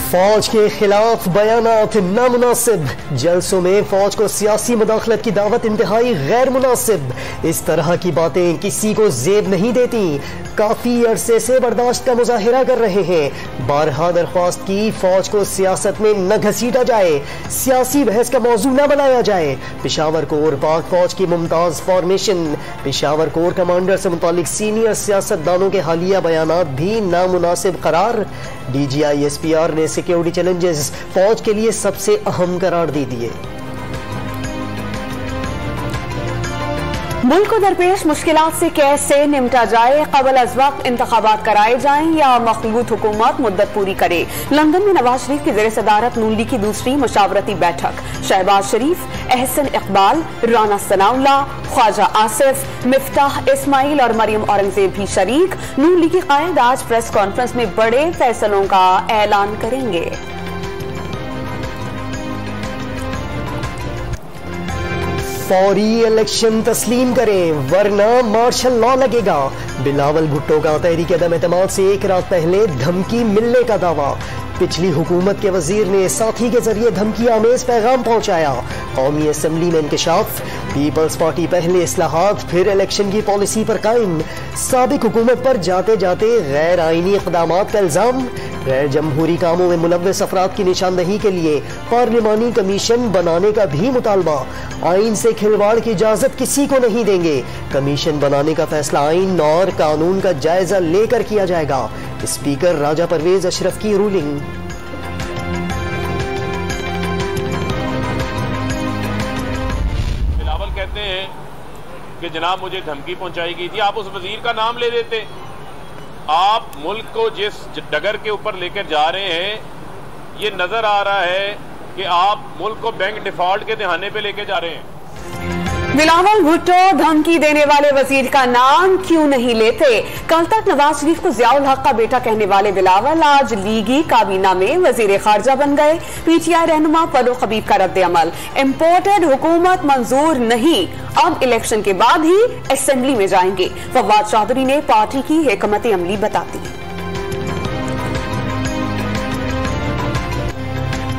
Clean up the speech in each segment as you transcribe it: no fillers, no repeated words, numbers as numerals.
फौज के खिलाफ बयानात नामुनासिब, जलसों में फौज को सियासी मुदाखलत की दावत इंतहाई गैर मुनासिब। इस तरह की बातें किसी को जेब नहीं देती। काफी अरसे से बर्दाश्त का मुजाहिरा कर रहे हैं। बारहा दरख्वास्त की फौज को सियासत में न घसीटा जाए, सियासी बहस का मौजू न बनाया जाए। पेशावर कोर पाक फौज की Mumtaz formation, Peshawar core commander से मुतालिक सीनियर सियासतदानों के हालिया बयानात भी नामुनासिब करार। DGI-SPR ने सिक्योरिटी चैलेंजेस फौज के लिए सबसे अहम करार दे दिए। मुल्क को दरपेश मुश्किलात से कैसे निपटा जाए, कबल अज वक्त इंतखाबात कराए जाएं या मखलूत हुकूमत मुद्दत पूरी करे। लंदन में नवाज शरीफ की ज़ेर सदारत नून लीग की दूसरी मशावरती बैठक। शहबाज शरीफ, एहसन इकबाल, राना सनाउल्लाह, ख्वाजा आसिफ, मिफ्ताह इस्माइल और मरियम औरंगजेब भी शरीक। नून लीग की कायद आज प्रेस कॉन्फ्रेंस में बड़े फैसलों का ऐलान करेंगे। फौरी इलेक्शन तस्लीम करें वरना मार्शल लॉ लगेगा। बिलावल भुट्टो का तहरीक अदम एतमाद से एक रात पहले धमकी मिलने का दावा। पिछली हुकूमत के वजीर ने साथी के जरिए धमकी आमेज पैगाम पहुंचाया। कौमी असम्बली में इंकशाफ, पीपल्स पार्टी पहले इस्लाहात फिर इलेक्शन की पॉलिसी पर कायम। साबिक हुकूमत पर जाते जाते गैर आईनी इक़दामात का इल्जाम। गैर जमहूरी कामों में मुलव्वस अफराद की निशानदही के लिए पार्लिमानी कमीशन बनाने का भी मुतालबा। आइन से खिलवाड़ की इजाजत किसी को नहीं देंगे। कमीशन बनाने का फैसला आइन और कानून का जायजा लेकर किया जाएगा। स्पीकर राजा परवेज अशरफ की रूलिंग। बिलावल कहते हैं कि जनाब मुझे धमकी पहुंचाई गई थी। आप उस वजीर का नाम ले देते। आप मुल्क को जिस डगर के ऊपर लेकर जा रहे हैं, ये नजर आ रहा है कि आप मुल्क को बैंक डिफॉल्ट के दहाने पे लेके जा रहे हैं। बिलावल भुट्टो धमकी देने वाले वजीर का नाम क्यों नहीं लेते? कल तक नवाज शरीफ को जियाउल हक का बेटा कहने वाले बिलावल आज लीगी काबीना में वजीर खारजा बन गए। PTI रहनुमा फरूख हबीब का रद्द अमल, इम्पोर्टेड हुकूमत मंजूर नहीं, अब इलेक्शन के बाद ही असेंबली में जाएंगे। फवाद चौधरी ने पार्टी की हिकमत अमली बताती।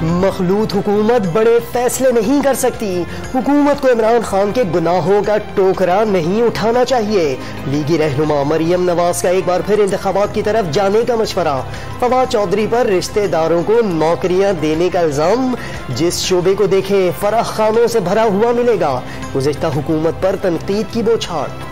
मखलूत हुकूमत बड़े फैसले नहीं कर सकती। हुकूमत को इमरान खान के गुनाहों का टोकरा नहीं उठाना चाहिए। लीगी रहनुमा मरियम नवाज का एक बार फिर इंतखाबात की तरफ जाने का मशवरा। फवाद चौधरी पर रिश्तेदारों को नौकरियां देने का इल्जाम। जिस शोबे को देखें फराह खानों से भरा हुआ मिलेगा। गुज़िश्ता हुकूमत पर तनकीद की बौछार।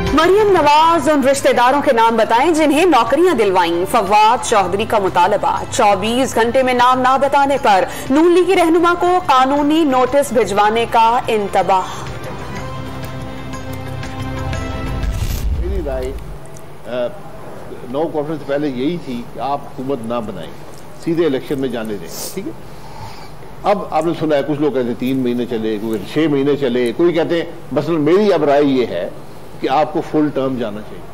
मरियम नवाज उन रिश्तेदारों के नाम बताएं जिन्हें नौकरियां दिलवाईं। फवाद चौधरी का मुतालबा, 24 घंटे में नाम ना बताने पर नून लीगी रहनुमा को कानूनी नोटिस भिजवाने का इंतबाह। मेरी राय नौ कॉन्फ्रेंस पहले यही थी कि आप हुकूमत ना बनाएं, सीधे इलेक्शन में जाने दें। ठीक है, अब आपने सुना है कुछ लोग कहते हैं 3 महीने चले, कोई 6 महीने चले, कोई कहते हैं। मसलन मेरी अब राय ये है कि आपको फुल टर्म जाना चाहिए।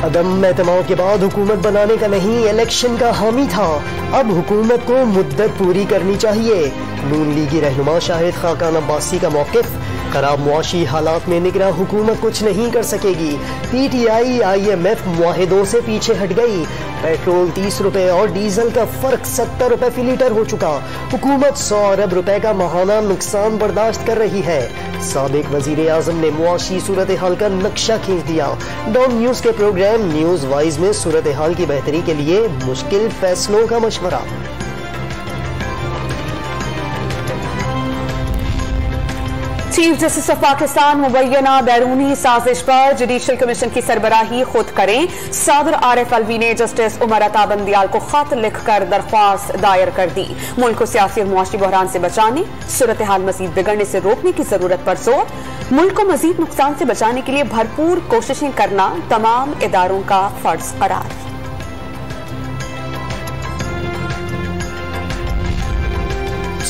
अदम एतमाद के बाद हुकूमत बनाने का नहीं, इलेक्शन का हामी था। अब हुकूमत को मुद्दत पूरी करनी चाहिए। नून लीगी रहनुमा शाहिद खाकान अब्बासी का मौक़िफ़, खराब मुआशी हालात में निगरां हुकूमत कुछ नहीं कर सकेगी। PTI IMF मुआहिदों से पीछे हट गई। पेट्रोल 30 रुपए और डीजल का फर्क 70 रुपए फी लीटर हो चुका। हुकूमत 100 अरब रुपए का माहाना नुकसान बर्दाश्त कर रही है। साबिक वजीर आजम ने मुआशी सूरत हाल का नक्शा खींच दिया। डॉन न्यूज के प्रोग्राम न्यूज वाइज में सूरत हाल की बेहतरी के लिए मुश्किल फैसलों का मशवरा। चीफ जस्टिस ऑफ पाकिस्तान मुबैना बैरूनी साजिश पर जुडिशल कमीशन की सरबराही खुद करें। सदर आरिफ अलवी ने जस्टिस उमर अता बंदियाल को खत लिखकर दरख्वास्त दायर कर दी। मुल्क को सियासी और मुआशी बहरान से बचाने, सूरत हाल मजीद बिगड़ने से रोकने की जरूरत पर जोर। मुल्क को मजीद नुकसान से बचाने के लिए भरपूर कोशिशें करना तमाम इदारों का फर्ज करार।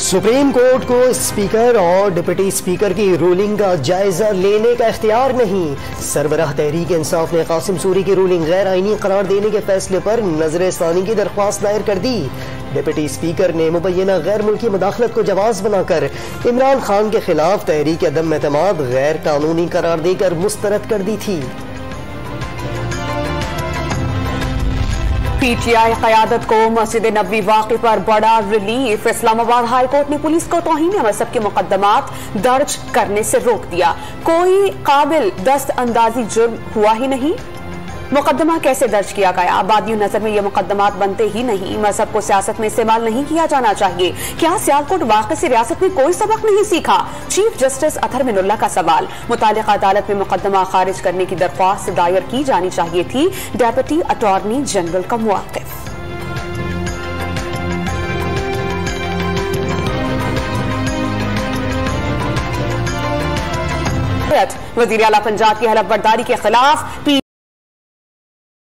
सुप्रीम कोर्ट को स्पीकर और डिप्टी स्पीकर की रूलिंग का जायजा लेने का इख्तियार नहीं। सरबराह तहरीक इंसाफ ने कासिम सूरी की रूलिंग गैर आईनी करार देने के फैसले पर नजर-ए-सानी की दरख्वास्त दायर कर दी। डिप्टी स्पीकर ने मुबैना गैर मुल्की मुदाखलत को जवाज बनाकर इमरान खान के खिलाफ तहरीक अदम एतमाद गैर कानूनी करार देकर मुस्तरद कर दी थी। पीटीआई क़यादत को मस्जिद नबवी वाक़े पर बड़ा रिलीफ। इस्लामाबाद हाई कोर्ट ने पुलिस को तौहीन मज़हब के मुकदमात दर्ज करने से रोक दिया। कोई काबिल दस्त अंदाजी जुर्म हुआ ही नहीं। मुकदमा कैसे दर्ज किया गया? आबादी नजर में ये मुकदमात बनते ही नहीं। मजहब को सियासत में इस्तेमाल नहीं किया जाना चाहिए। क्या सियालकोट वाक़े से रियासत में कोई सबक नहीं सीखा? चीफ जस्टिस अतहर मिनुल्लाह का सवाल। मुतालिका अदालत में मुकदमा खारिज करने की दरख्वास्त दायर की जानी चाहिए थी। डेप्यूटी अटॉर्नी जनरल का मुवाक़िफ। वज़ीर आला पंजाब की हलफबर्दारी के खिलाफ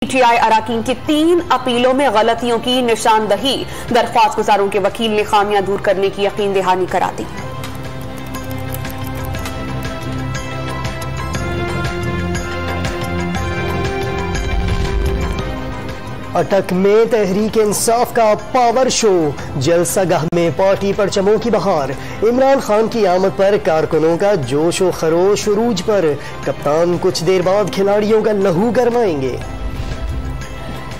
पीटीआई अराकीन की 3 अपीलों में गलतियों की निशानदही। दरख्वास्त गुजारों के वकील ने खामियां दूर करने की यकीन दहानी करा दी। अटक में तहरीक इंसाफ का पावर शो। जलसागाह में पार्टी परचमों की बहार। इमरान खान की आमद पर कारकुनों का जोश व खरोश उरूज पर। कप्तान कुछ देर बाद खिलाड़ियों का लहू गरमाएंगे।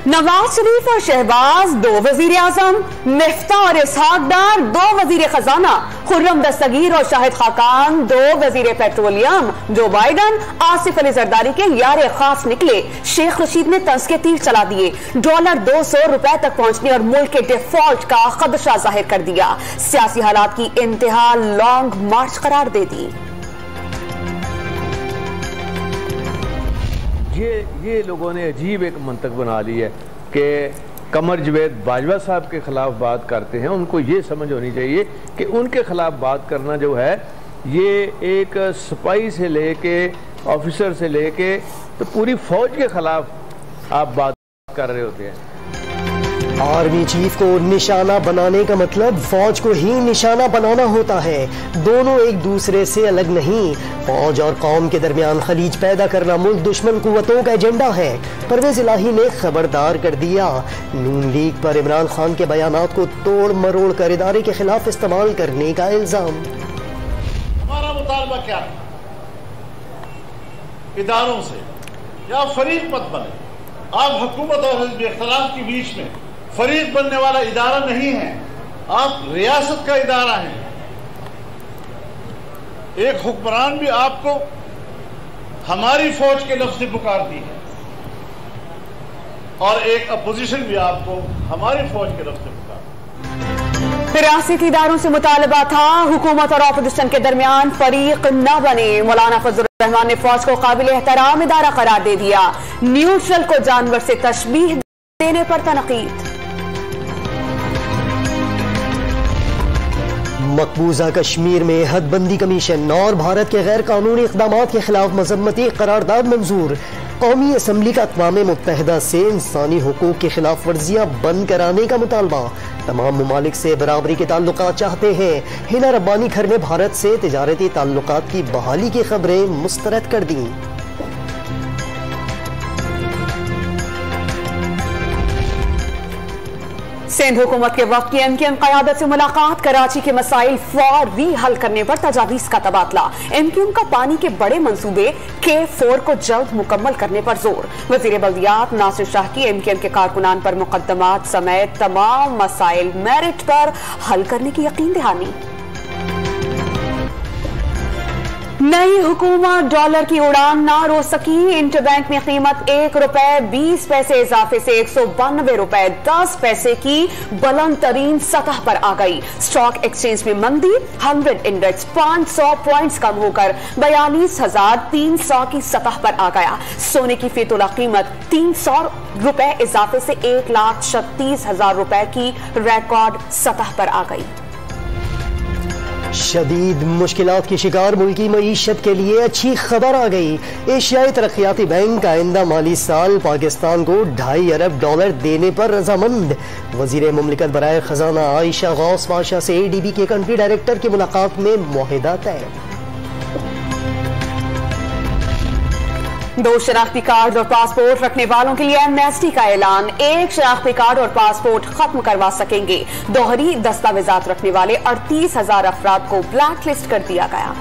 नवाज शरीफ और शहबाज 2 वजीर आजम, मिफ्ता और इसहाक डार 2 वजीर खजाना, खुर्रम दस्तगीर और शाहिद खाकान 2 वजीर पेट्रोलियम, जो बाइडन आसिफ अली जरदारी के यार खास निकले। शेख रशीद ने तंज के तीर चला दिए। डॉलर 200 रुपए तक पहुंचने और मुल्क के डिफॉल्ट का खदशा जाहिर कर दिया। सियासी हालात की इंतहा लॉन्ग मार्च करार दे दी। ये लोगों ने अजीब एक मंतक बना ली है कि कमर जवेद बाजवा साहब के खिलाफ बात करते हैं। उनको ये समझ होनी चाहिए कि उनके खिलाफ बात करना जो है ये एक सिपाही से लेके ऑफिसर से लेके तो पूरी फौज के खिलाफ आप बात कर रहे होते हैं। आर्मी चीफ को निशाना बनाने का मतलब फौज को ही निशाना बनाना होता है। दोनों एक दूसरे से अलग नहीं। फौज और कौम के दरमियान खलीज पैदा करना मुल्क दुश्मन कुव्वतों का एजेंडा है। परवेज इलाही ने खबरदार कर दिया। नून लीग पर इमरान खान के बयानात को तोड़ मरोड़ कर इदारे के खिलाफ इस्तेमाल करने का इल्जाम। हमारा मुतालबा क्या है? इदारों से या फरीक मत बने। आप हुकूमत और हिज़्ब इख्तिलाफ के बीच में फरीक बनने वाला इदारा नहीं है। आप रियासत का इदारा हैं। एक हुक्मरान भी आपको हमारी फौज के लफ्ज़ से पुकारती है और एक अपोजिशन भी आपको हमारी फौज के लफ्ज़ से पुकारती है। रियासती इदारों से मुतालबा था हुकूमत और अपोजिशन के दरमियान फरीक न बने। मौलाना फजल रहमान ने फौज को काबिल एहतराम इदारा करार दे दिया। न्यूट्रल को जानवर से तशबीह देने पर तनकीद। मकबूजा कश्मीर में हदबंदी कमीशन और भारत के गैर कानूनी इक़दामात के खिलाफ मजम्मती करारदाद मंजूर। कौमी असम्बली का अक़वाम मुत्तहिदा से इंसानी हुकूक की खिलाफ वर्जियाँ बंद कराने का मुतालबा। तमाम ममालिक से बराबरी के ताल्लुकात चाहते हैं। हिना रब्बानी घर ने भारत से तिजारती ताल्लुकात की बहाली की खबरें मुस्तरद कर दी। सिंध हुकूमत के वक्त की एमक्यूएम क़यादत से मुलाकात। कराची के मसाइल फौरी हल करने पर तजावीज़ का तबादला। एमक्यूएम का पानी के बड़े मंसूबे K4 को जल्द मुकम्मल करने पर जोर। वज़ीर बल्दियात नासिर शाह की एमक्यूएम के कारकुनान पर मुकदमात समेत तमाम मसाइल मेरिट पर हल करने की यकीन दहानी। नई हुकूमत डॉलर की उड़ान ना रोक सकी। इंटरबैंक में कीमत ₹1.20 इजाफे से 192 रुपए 10 पैसे की बुलंद तरीन सतह पर आ गई। स्टॉक एक्सचेंज में मंदी। 100 इंडेक्स 500 पॉइंट्स कम होकर 42,300 की सतह पर आ गया। सोने की फीतोला कीमत 300 रुपए इजाफे से 1,36,000 रुपए की रिकॉर्ड सतह पर आ गई। शदीद मुश्किलात की शिकार मुल्की मईशत के लिए अच्छी खबर आ गई। एशियाई तरक्याती बैंक आइंदा माली साल पाकिस्तान को $2.5 अरब देने पर रजामंद। वजीर मुमलिकत बराए खजाना आयशा गौस पाशा से ADB के कंट्री डायरेक्टर की मुलाकात में मुआहिदा तय। 2 शनाख्ती कार्ड और पासपोर्ट रखने वालों के लिए एमनेस्टी का ऐलान। 1 शनाख्ती कार्ड और पासपोर्ट खत्म करवा सकेंगे। दोहरी दस्तावेजात रखने वाले 38,000 अफराद को ब्लैक लिस्ट कर दिया गया।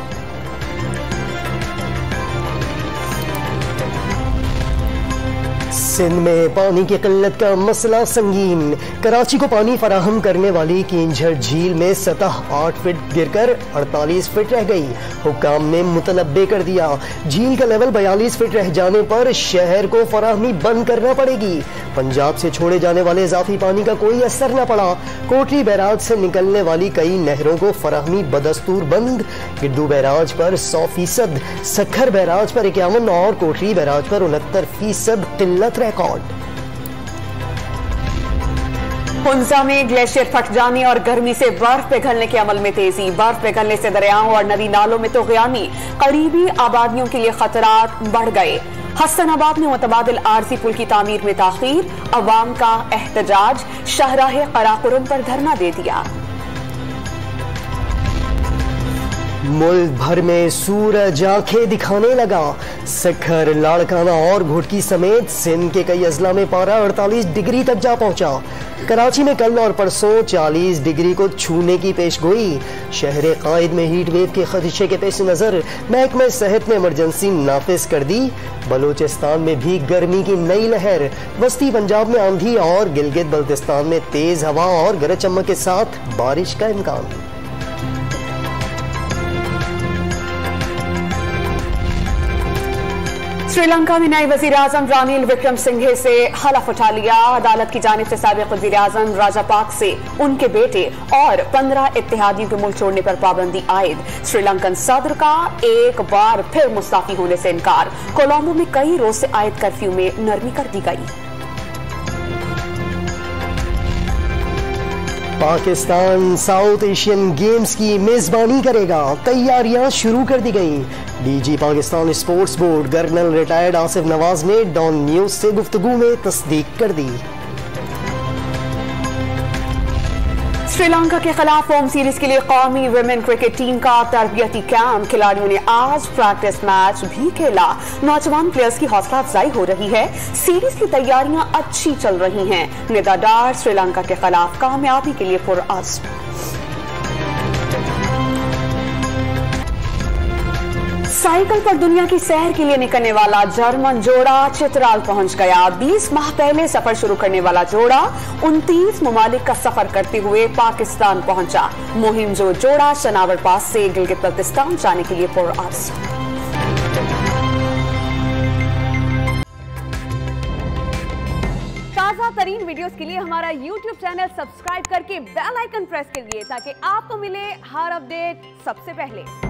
सिंध में पानी की किल्लत का मसला संगीन। कराची को पानी फराहम करने वाली कींझर झील में सतह 8 फीट गिरकर 48 फीट रह गई। हुक्काम ने मुतनब्बे कर दिया, झील का लेवल 42 फीट रह जाने पर शहर को फराहमी बंद करना पड़ेगी। पंजाब से छोड़े जाने वाले इजाफी पानी का कोई असर न पड़ा। कोटली बैराज से निकलने वाली कई नहरों को फराहमी बदस्तूर बंद। गिड्डू बैराज पर 100%, सखर बैराज पर 51 और कोटली बैराज पर 69% किल्लत रिकॉर्ड। हुंजा में ग्लेशियर फट जाने और गर्मी से बर्फ पिघलने के अमल में तेजी। बर्फ पिघलने से दरियाओं और नदी नालों में तोग़यानी, करीबी आबादियों के लिए खतरात बढ़ गए। हसनाबाद में मुतबादिल आरजी पुल की तामीर में ताखीर, अवाम का एहतजाज, शाहराह कराकुरम पर धरना दे दिया। मुल्क भर में सूरज आंखें दिखाने लगा। सखर, लाड़काना और घुटकी समेत सिंध के कई अजला में पारा 48 डिग्री तक जा पहुंचा। कराची में कल और परसों 40 डिग्री को छूने की पेशगोई। शहर कायद में हीट वेव के खदशे के पेश नजर महकमा सेहत ने इमरजेंसी नाफिज कर दी। बलोचिस्तान में भी गर्मी की नई लहर। वस्ती पंजाब में आंधी और गिलगित बल्तिस्तान में तेज हवा और गरज चमक के साथ बारिश का इम्कान। श्रीलंका में नए वजीर आजम रानिल विक्रमसिंघे से हलफ उठा लिया। अदालत की जानिब से साबिक वजीर आजम राजापाक्से, उनके बेटे और 15 इत्तेहादियों के मुल्क छोड़ने पर पाबंदी आयद। श्रीलंकन सदर का एक बार फिर मुस्ताफी होने से इनकार। कोलंबो में कई रोज से आयद कर्फ्यू में नरमी कर दी गई। पाकिस्तान साउथ एशियन गेम्स की मेजबानी करेगा, तैयारियां शुरू कर दी गई। DG Pakistan sports board colonel retired Asif Nawaz ने डॉन न्यूज से गुफ्तगू में तस्दीक कर दी। श्रीलंका के खिलाफ होम सीरीज के लिए कौमी विमेन क्रिकेट टीम का तरबियती कैंप। खिलाड़ियों ने आज प्रैक्टिस मैच भी खेला। नौजवान प्लेयर्स की हौसला अफजाई हो रही है। सीरीज की तैयारियां अच्छी चल रही हैं। निदा डार श्रीलंका के खिलाफ कामयाबी के लिए पुरअज़्म। साइकिल पर दुनिया की सैर के लिए निकलने वाला जर्मन जोड़ा चित्राल पहुंच गया। 20 माह पहले सफर शुरू करने वाला जोड़ा 29 ममालिक का सफर करते हुए पाकिस्तान पहुंचा। मुहिम जो जोड़ा शनावर पास से गिलगित बल्तिस्तान जाने के लिए पुरअज़्म। ताज़ा तरीन वीडियोस के लिए हमारा YouTube चैनल सब्सक्राइब करके बेल आइकन प्रेस करिए ताकि आपको मिले हर अपडेट सबसे पहले।